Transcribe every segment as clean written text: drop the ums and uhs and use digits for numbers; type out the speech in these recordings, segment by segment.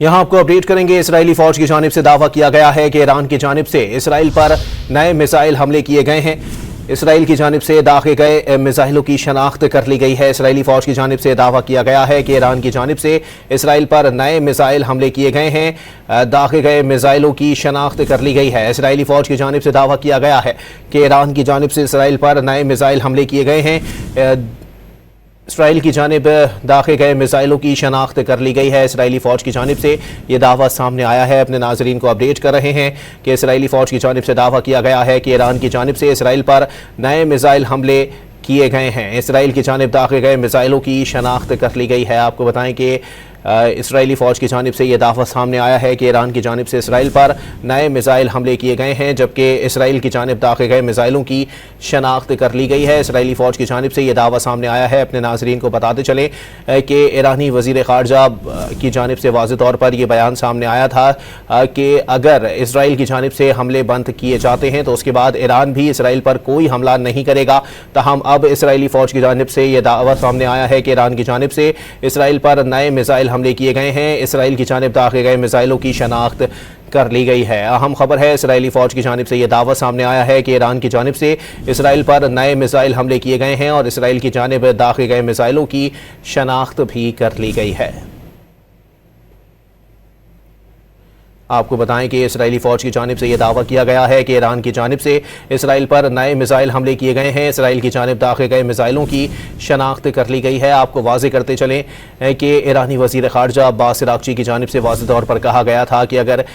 यहाँ आपको अपडेट करेंगे। इजरायली फौज की जानिब से दावा किया गया है कि ईरान की जानिब से इसराइल पर नए मिसाइल हमले किए गए हैं। इसराइल की जानिब से दागे गए मिसाइलों की शनाख्त कर ली गई है। इसराइली फौज की जानिब से दावा किया गया है कि ईरान की जानिब से इसराइल पर नए मिसाइल हमले किए गए हैं। दागे गए मिसाइलों की शनाख्त कर ली गई है। इसराइली फौज की जानिब से दावा किया गया है कि ईरान की जानिब से इसराइल पर नए मिसाइल हमले किए गए हैं। इसराइल की जानिब दागे गए मिसाइलों की शनाख्त कर ली गई है। इसराइली फ़ौज की जानिब से ये दावा सामने आया है। अपने नाजरीन को अपडेट कर रहे हैं कि इसराइली फ़ौज की जानिब से दावा किया गया है कि ईरान की जानिब से इसराइल पर नए मिसाइल हमले किए गए हैं। इसराइल की जानिब दागे गए मिसाइलों की शनाख्त कर ली गई है। आपको बताएं कि इसराइली फ़ौज की जानिब से ये दावा सामने आया है कि ईरान की जानिब से इसराइल पर नए मिसाइल हमले किए गए हैं, जबकि इसराइल की जानिब दागे गए मिसाइलों की शनाख्त कर ली गई है। इसराइली फ़ौज की जानिब से ये दावा सामने आया है। अपने नाजरीन को बताते चलें कि ईरानी वज़ीर ख़ारजा की जानिब से वाज़ेह तौर पर यह बयान सामने आया था कि अगर इसराइल की जानिब से हमले बंद किए जाते हैं तो उसके बाद ईरान भी इसराइल पर कोई हमला नहीं करेगा। ताहम अब इसराइली फ़ौज की जानिब से यह दावा सामने आया है कि ईरान की जानिब से इसराइल पर नए मिसाइल हमले किए गए हैं। इसराइल की जानिब दागे गए मिसाइलों की शनाख्त कर ली गई है। अहम खबर है, इसराइली फ़ौज की जानिब से यह दावा सामने आया है कि ईरान की जानिब से इसराइल पर नए मिसाइल हमले किए गए हैं और इसराइल की जानिब दागे गए मिसाइलों की शनाख्त भी कर ली गई है। आपको बताएं कि इसराइली फ़ौज की जानिब से यह दावा किया गया है कि ईरान की जानिब से इसराइल पर नए मिसाइल हमले किए गए हैं। इसराइल की जानिब दागे गए मिसाइलों की शनाख्त कर ली गई है। आपको वाज़ेह करते चलें कि ईरानी वज़ीर ख़ारजा अब्बास अराग़ची की जानिब से वाज़ेह तौर पर कहा गया था कि अगर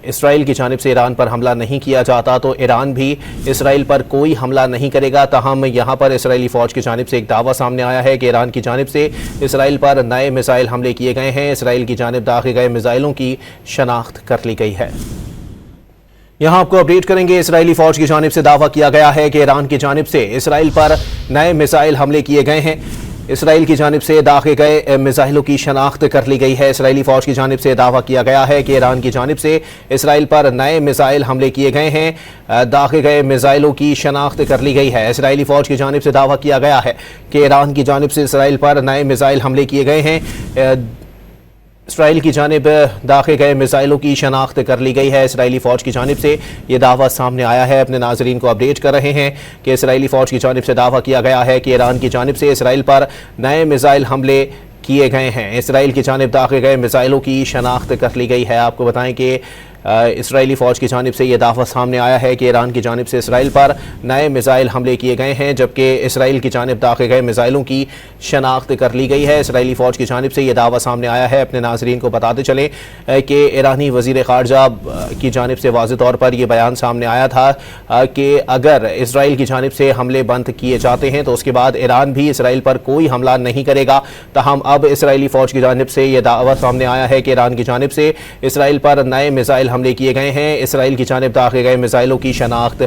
इसराइल की जानिब से ईरान पर हमला नहीं किया जाता तो ईरान भी इसराइल पर कोई हमला नहीं करेगा। ताहम यहाँ पर इसराइली फ़ौज की जानिब से एक दावा सामने आया है कि ईरान की जानिब से इसराइल पर नए मिसाइल हमले किए गए हैं। इसराइल की जानिब दागे गए मिसाइलों की शनाख्त कर ली गई है। यहां आपको अपडेट करेंगे। इसराइली फौज की जानिब से दावा किया गया है कि ईरान की जानिब से इसराइल पर नए मिसाइल हमले किए गए हैं। इसराइल की जानिब से दागे गए मिसाइलों की शनाख्त कर ली गई है। इसराइली फ़ौज की जानिब से दावा किया गया है कि ईरान की जानिब से इसराइल पर नए मिसाइल हमले किए गए हैं। दागे गए मिसाइलों की शनाख्त कर ली गई है। इसराइली फ़ौज की जानिब से दावा किया गया है कि ईरान की जानिब से इसराइल पर नए मिसाइल हमले किए गए हैं। इसराइल की जानिब दागे गए मिसाइलों की शनाख्त कर ली गई है। इसराइली फ़ौज की जानिब से ये दावा सामने आया है। अपने नाजरीन को अपडेट कर रहे हैं कि इसराइली फ़ौज की जानिब से दावा किया गया है कि ईरान की जानिब से इसराइल पर नए मिसाइल हमले किए गए हैं। इसराइल की जानिब दागे गए मिसाइलों की शनाख्त कर ली गई है। आपको बताएं कि इसराइली फ़ौज की जानिब से यह दावा सामने आया है कि ईरान की जानिब से इसराइल पर नए मिसाइल हमले किए गए हैं, जबकि इसराइल की जानिब दागे गए मिसाइलों की शनाख्त कर ली गई है। इसराइली फ़ौज की जानिब से यह दावा सामने आया है। अपने नाजरीन को बताते चलें कि ईरानी वज़ीर ख़ारजा की जानिब से वाज़ेह तौर पर यह बयान सामने आया था कि अगर इसराइल की जानिब से हमले बंद किए जाते हैं तो उसके बाद ईरान भी इसराइल पर कोई हमला नहीं करेगा। ताहम अब इसराइली फ़ौज की जानिब से यह दावा सामने आया है कि ईरान की जानिब से इसराइल पर नए मिसाइल हमले किए गए हैं। इसराइल की जानिब दागे गए मिसाइलों की शनाख्त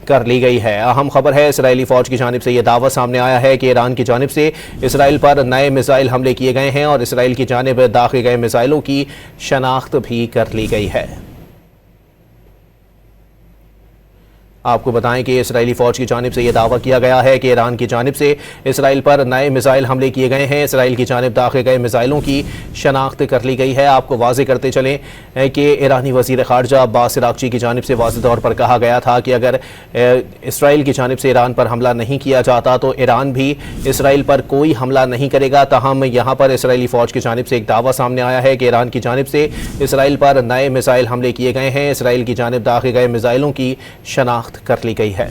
कर ली गई है। अहम खबर है, इसराइली फ़ौज की जानिब से यह दावा सामने आया है कि ईरान की जानिब से इसराइल पर नए मिसाइल हमले किए गए हैं और इसराइल की जानिब दागे गए मिसाइलों की शनाख्त भी कर ली गई है। आपको बताएं कि इसराइली फ़ौज की जानिब से यह दावा किया गया है कि ईरान की जानिब से इसराइल पर नए मिसाइल हमले किए गए हैं। इसराइल की जानिब दागे गए मिसाइलों की शनाख्त कर ली गई है। आपको वाज़ेह करते चलें कि ईरानी वज़ीर ख़ारजा अब्बास अराग़ची की जानिब से वाज़ेह तौर पर कहा गया था कि अगर इसराइल की जानिब से ईरान पर हमला नहीं किया जाता तो ईरान भी इसराइल पर कोई हमला नहीं करेगा। ताहम यहाँ पर इसराइली फ़ौज की जानिब से एक दावा सामने आया है कि ईरान की जानिब से इसराइल पर नए मिसाइल हमले किए गए हैं। इसराइल की जानिब दागे गए मिसाइलों की शनाख्त कर ली गई है।